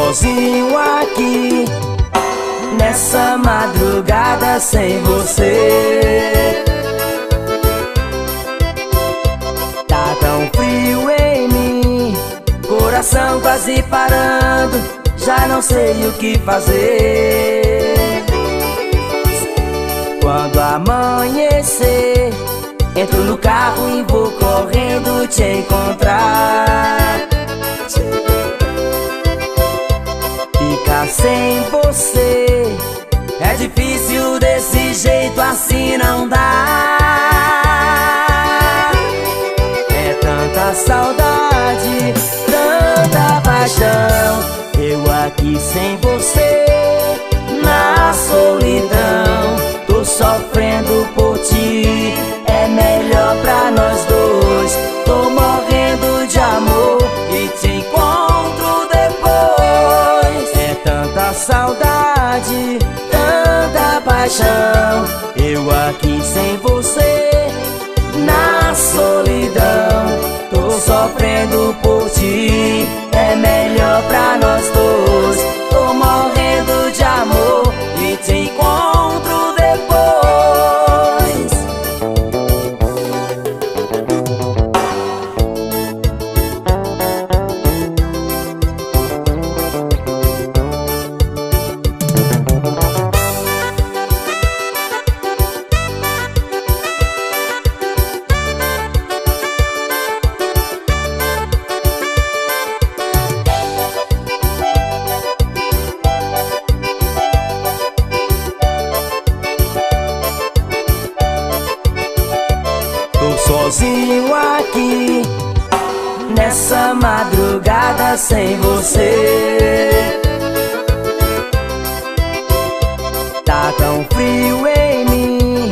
sozinho aqui nessa madrugada sem você. Tá tão frio em mim, coração quase parando, já não sei o que fazer. Quando amanhecer, entro no carro e vou correndo te encontrar. Ficar sem você é difícil, desse jeito assim não dá. É tanta saudade, tanta paixão, eu aqui sem você, na solidão. Tô sofrendo por ti, é melhor pra nós dois. Tô morrendo de amor e te encontro depois. É tanta saudade, tanta paixão, eu aqui sem você, na solidão. Tô sofrendo por ti, é melhor pra nós dois. Tô morrendo de amor e te encontro depois. Sozinho aqui nessa madrugada sem você. Tá tão frio em mim,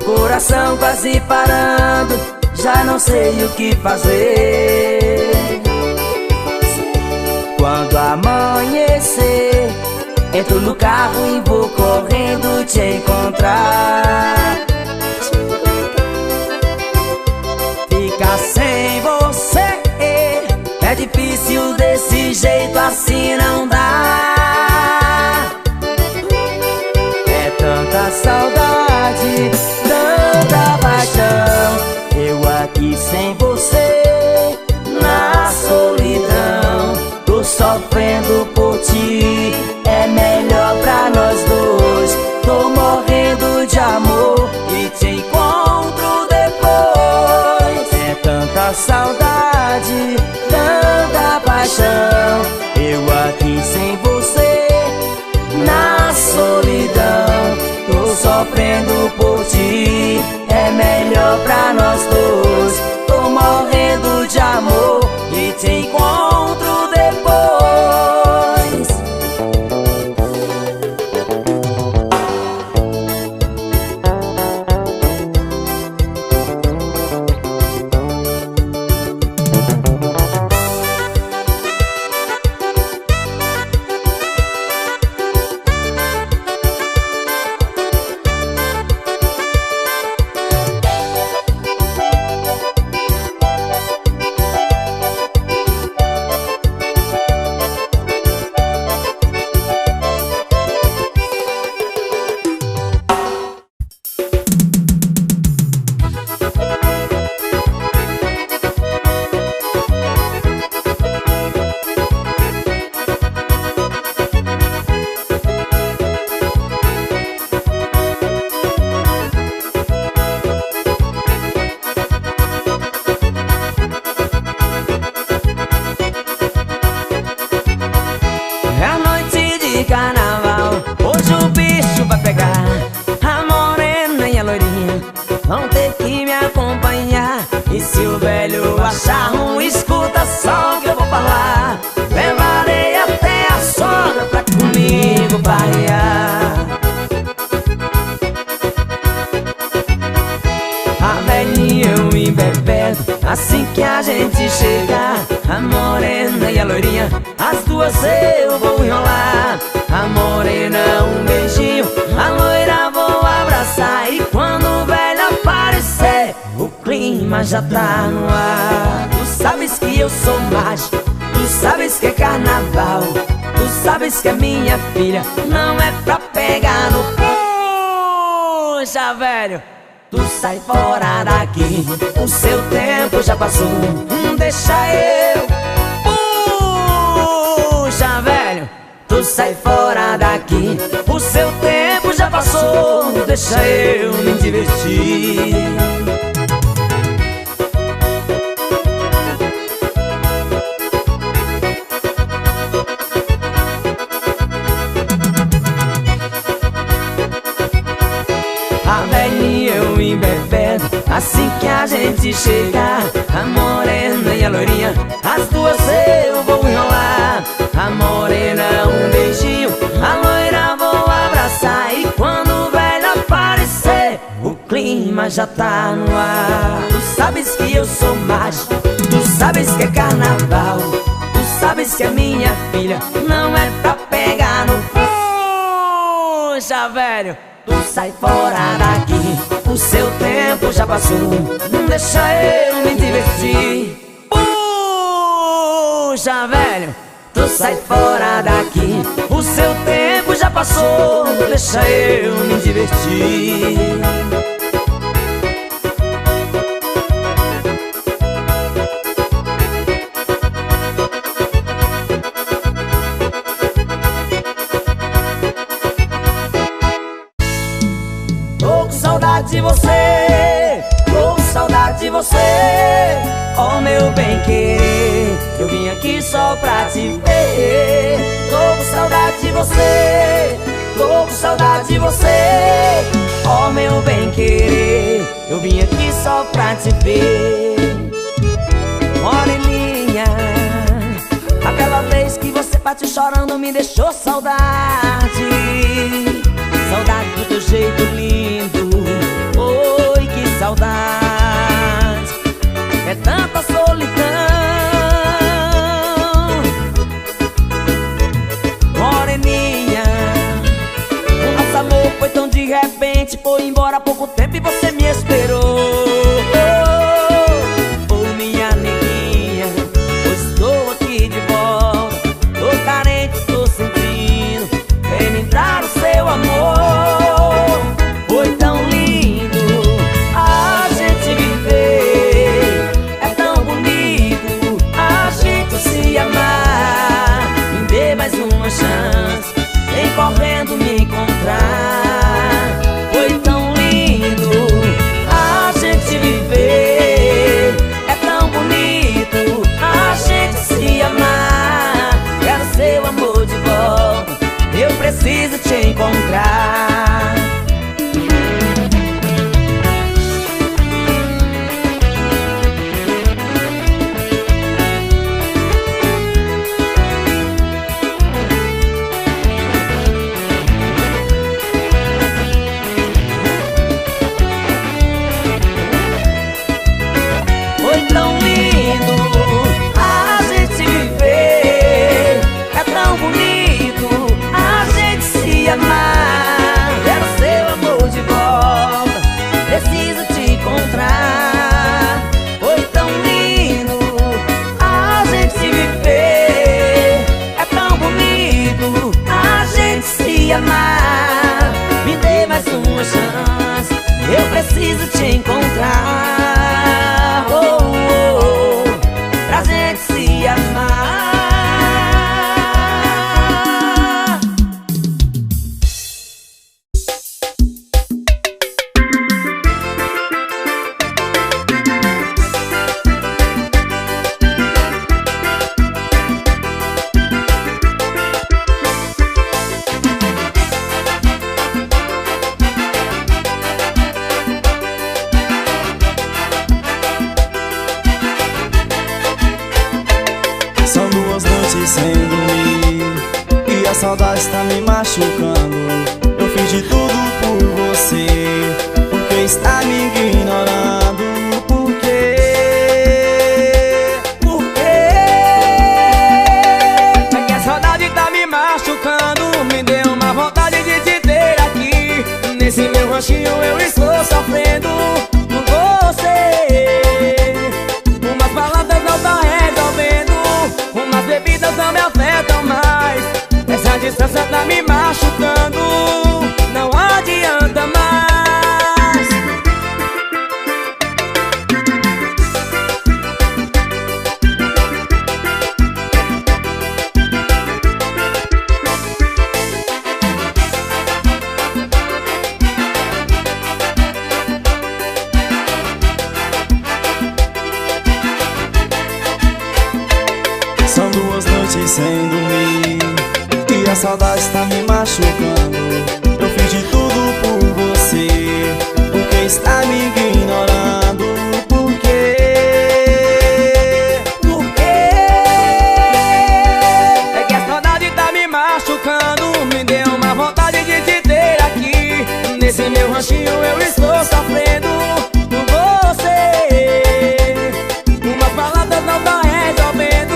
coração quase parando, já não sei o que fazer. Quando amanhecer, entro no carro e vou correndo te encontrar. Ficar sem você é difícil, desse jeito assim não dá. É tanta saudade, tanta paixão, eu aqui sem você, na solidão. Tô sofrendo por ti, é melhor pra nós dois. Tô morrendo de amor e te encontro depois. É tanta saudade, tanta paixão, eu aqui sem você, na solidão. Tô sofrendo por ti, é melhor pra nós dois. Tô morrendo de amor e te encontro depois. Carnaval, hoje o bicho vai pegar. A morena e a loirinha vão ter que me acompanhar. E se o velho achar ruim, escuta só o que eu vou falar. Levarei até a sogra pra comigo barrear. A velhinha eu me bebedo assim que a gente chegar. A morena e a loirinha, as duas eu vou enrolar. A morena um beijinho, a loira vou abraçar. E quando o velho aparecer, o clima já tá no ar. Tu sabes que eu sou mágico, tu sabes que é carnaval, tu sabes que é minha filha, não é pra pegar no... Puxa, velho, tu sai fora daqui, o seu tempo já passou, deixa eu. Puxa, velho, tu sai fora daqui, o seu tempo já passou, deixa eu me divertir. A velhinha eu embebendo, assim que a gente chegar. A morena e a loirinha, as duas eu vou enrolar. A morena um beijinho, a loira vou abraçar. E quando o velho aparecer, o clima já tá no ar. Tu sabes que eu sou mágico, tu sabes que é carnaval, tu sabes que é minha filha, não é pra pegar no... Puxa, velho, tu sai fora daqui, o seu tempo já passou, deixa eu me divertir. Puxa, velho, tu sai fora daqui, o seu tempo já passou, deixa eu me divertir. Tô com saudade de você, tô com saudade de você, oh meu bem querer, eu vim aqui só pra te ver. Tô com saudade de você, tô com saudade de você, oh meu bem querer, eu vim aqui só pra te ver. Moreninha, aquela vez que você partiu chorando me deixou saudade. Saudade do teu jeito lindo, oi que saudade. É tanta solidão. Moreninha, o nosso amor foi tão de repente, foi embora há pouco tempo e você me esperou. Oh, minha neguinha, hoje estou aqui de volta. Tô carente, tô sentindo, vem me dar o seu amor. Foi tão lindo a gente viver, é tão bonito a gente se amar. Me dê mais uma chance, vem correndo me encontrar. Foi tão lindo a gente viver, é tão bonito a gente se amar. Quero seu amor de volta, eu preciso te encontrar. Foi tão lindo a gente viver, é tão bonito a gente se amar. Quero seu amor de volta, preciso te encontrar. Foi tão lindo a gente viver, é tão bonito a gente se amar. Me dê mais uma chance, eu preciso te encontrar. Oh, oh, pra gente se amar. São 2 noites sem dormir e a saudade está me machucando. Eu fiz de tudo por você, porque está me ignorando. Por quê? Por quê? É que a saudade tá me machucando, me deu uma vontade de te ter aqui. Nesse meu ranchinho eu estou sofrendo por você. Umas palavras não tá resolvendo, umas bebidas não me afetam mais. Essa noites sem dormir e a saudade está me machucando. Eu fiz de tudo por você, porque está me ignorando. Por quê? Por quê? É que a saudade tá me machucando. Me deu uma vontade de te ter aqui. Nesse meu ranchinho eu estou sofrendo por você. Umas palavras não tão resolvendo,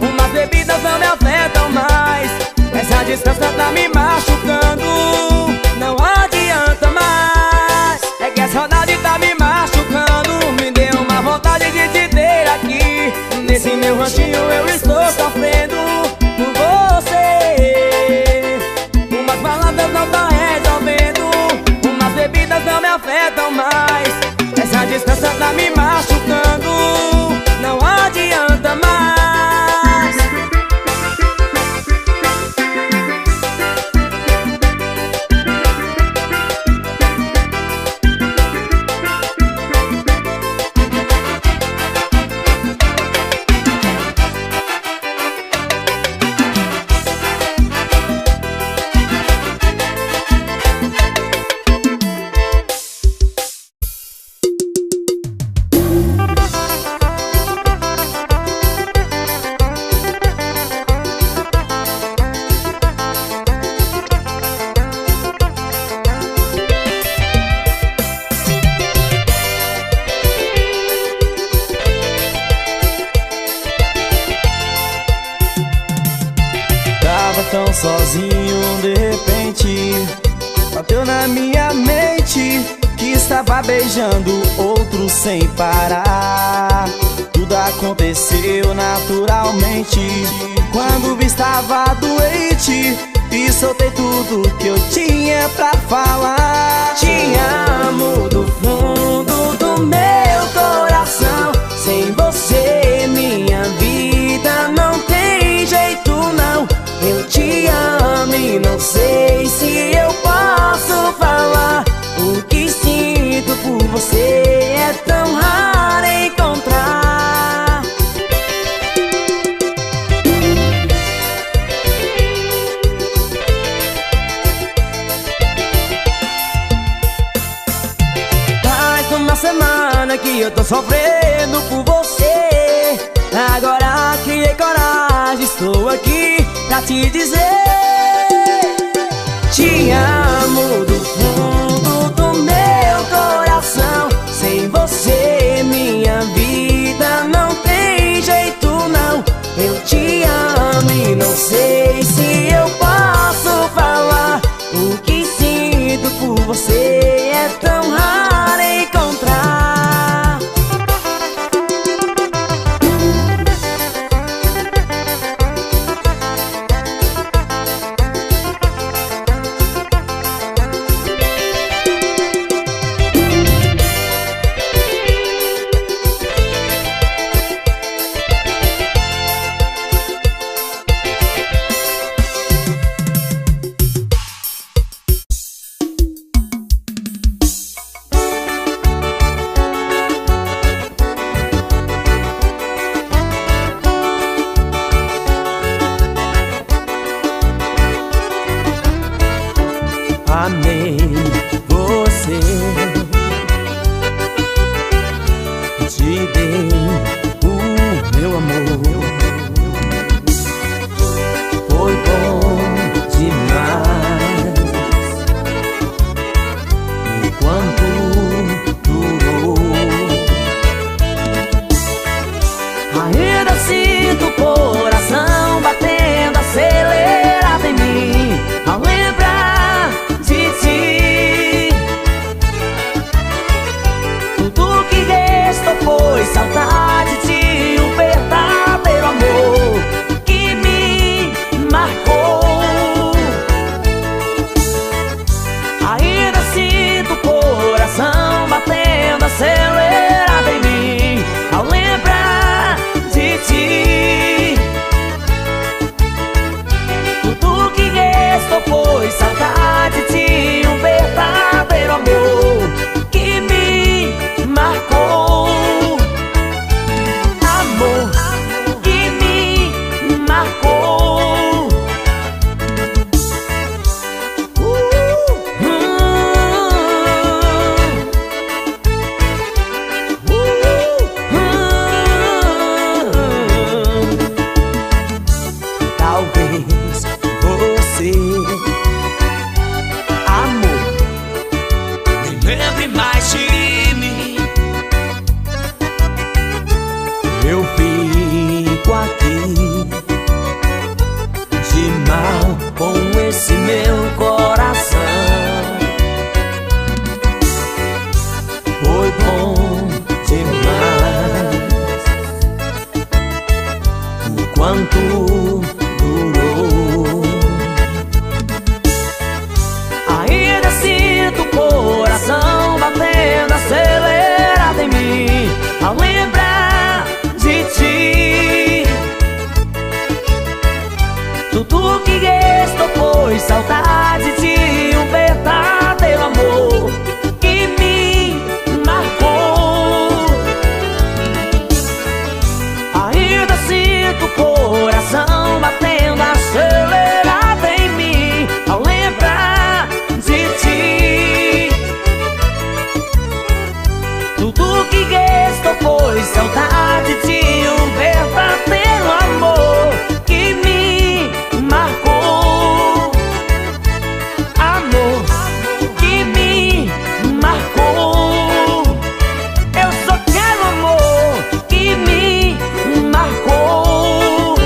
umas bebidas não me afetam mais. Essa distância tá me machucando, não adianta mais. É que a saudade tá me machucando. Me deu uma vontade de te ter aqui. Nesse meu ranchinho eu estou sofrendo por você. Umas palavras não tão resolvendo, umas bebidas não me afetam mais. Essa distância tá me machucando, não adianta mais. Tão sozinho, de repente bateu na minha mente que estava beijando outro sem parar. Tudo aconteceu naturalmente. Quando vi estava doente e soltei tudo que eu tinha pra falar. Te amo do fundo do meu coração. Sem você minha vida não tem jeito não. Eu te amo e não sei se eu posso falar. O que sinto por você é tão raro encontrar. Faz uma semana que eu tô sofrendo por você. Agora criei coragem, estou aqui pra te dizer: te amo do fundo do meu coração. Sem você minha vida não tem jeito não. Eu te amo e não sei se eu posso falar. O que sinto por você é tão raro encontrar. Amei você, te dei o meu amor. Foi bom demais enquanto durou. Ainda sinto o coração batendo acelerado em mim ao lembrar de ti. Tudo que restou foi saudade de um verdadeiro amor que me marcou. Ainda sinto o coração batendo acelerado em mim ao lembrar de ti. quanto durou. Ainda sinto o coração batendo acelerado em mim ao lembrar de ti. Tudo que restou foi saudade de um verdadeiro amor que me marcou. Ainda sinto o coração batendo acelerado em mim ao lembrar de ti. Tudo que restou foi saudade de um verdadeiro amor que me marcou. Amor que me marcou. Eu só quero amor que me marcou.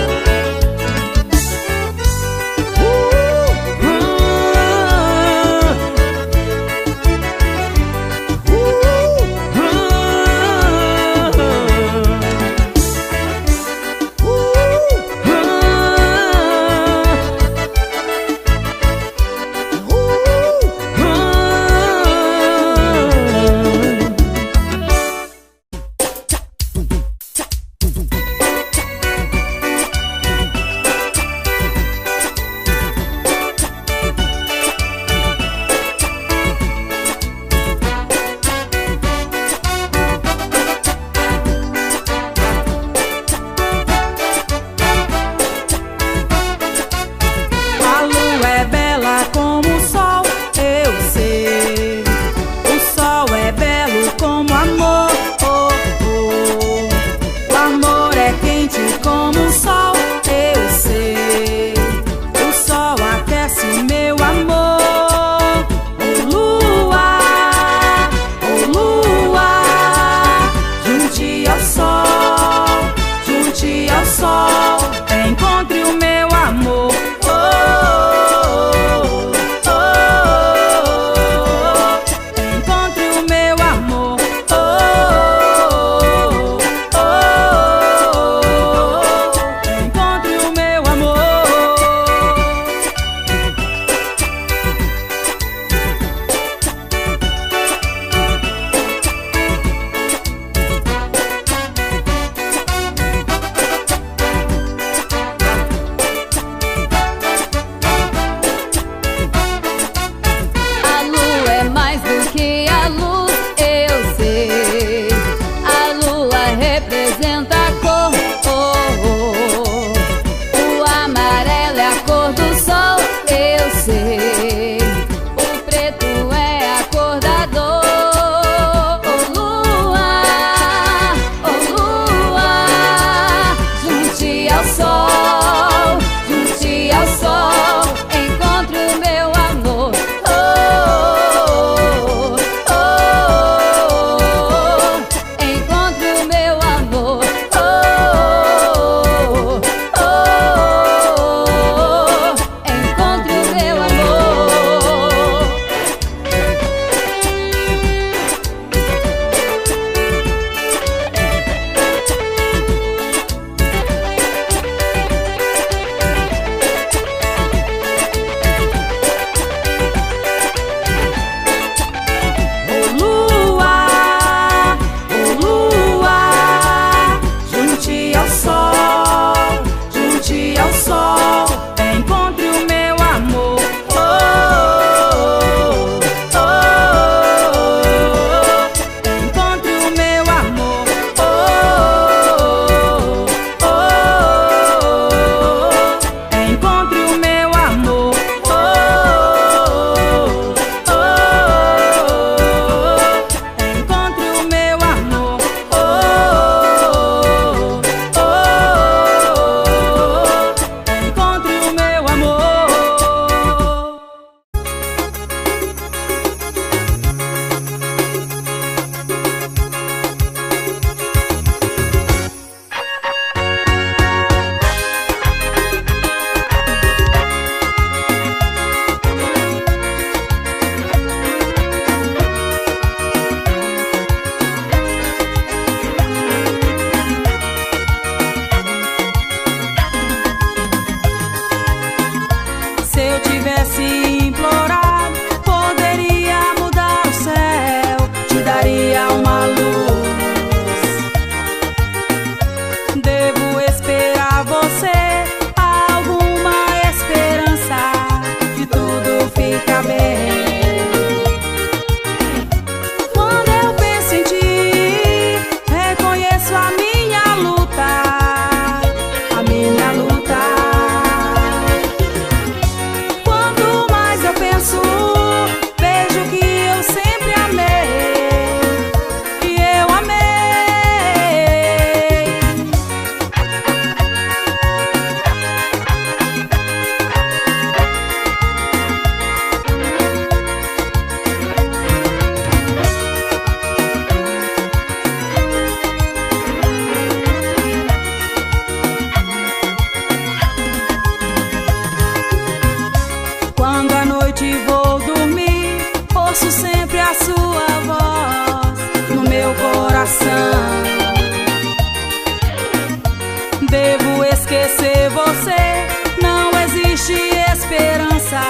Devo esquecer você, não existe esperança,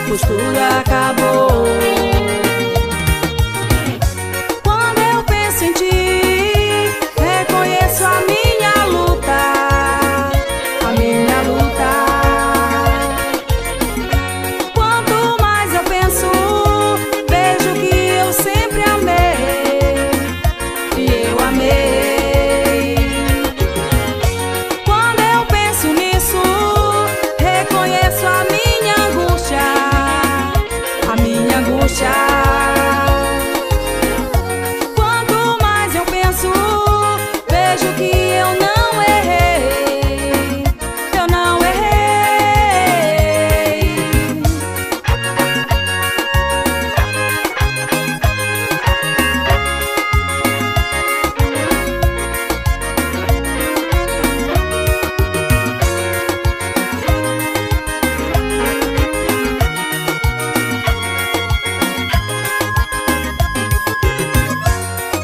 pois tudo acabou. Quando eu penso em ti, reconheço a minha luta, a minha luta. Quanto mais eu penso, vejo que eu sempre amei, e eu amei. Quando eu penso nisso, reconheço a minha angústia, a minha angústia. Quanto mais eu penso, vejo que eu não errei, eu não errei.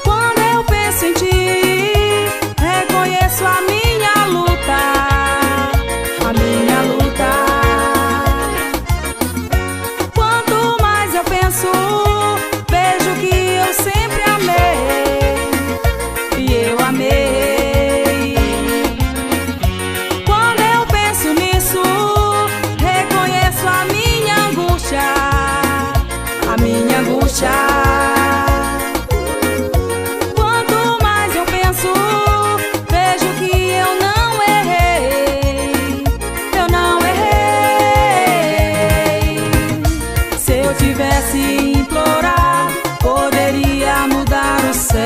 Quando eu penso em ti, reconheço a minha luta, a minha luta. Quanto mais eu penso, vejo que eu sempre amei, e eu amei. Quando eu penso nisso, reconheço a minha angústia, a minha angústia. Quanto mais eu penso, vejo que eu não errei, eu não errei. Se eu tivesse implorar, poderia mudar o céu.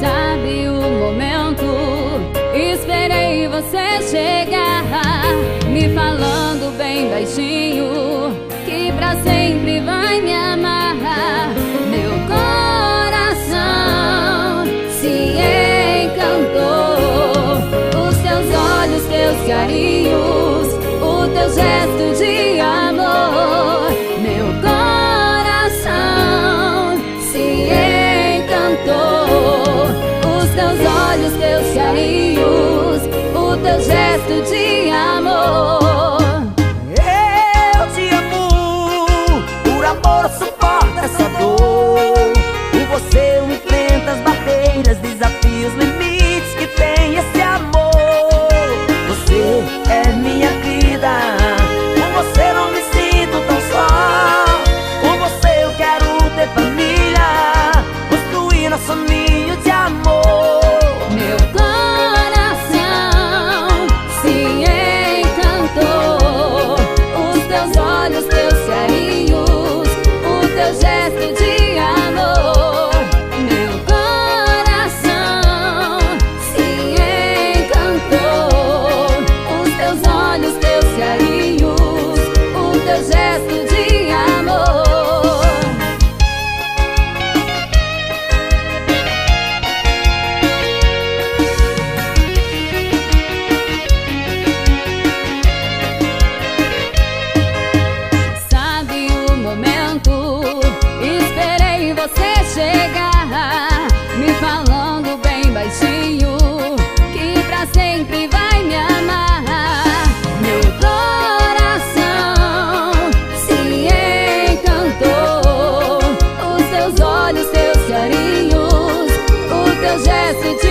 Sabe o momento? Esperei você chegar, me falando bem baixinho que pra sempre vai me amar. Meu coração se encantou, os teus olhos, teus carinhos, o teu gesto de amor. Meu coração se encantou, os teus olhos, teus carinhos, o teu gesto de amor. Eu te amo, por amor suporta essa dor. Por você eu enfrento as barreiras, desafios, limites que tem esse amor. Você é minha vida, com você não me sinto tão só. Com você eu quero ter família, construir nosso ninho de amor. Meu coração se encantou, os teus olhos, teus carinhos, o teu gesto de amor. Meu coração se encantou, os teus olhos, teus carinhos, o teu gesto de amor. Sabe o momento? Esperei você chegar, me falando bem baixinho que pra sempre vai me amar. Meu coração se encantou, os teus olhos, teus carinhos, o teu gesto de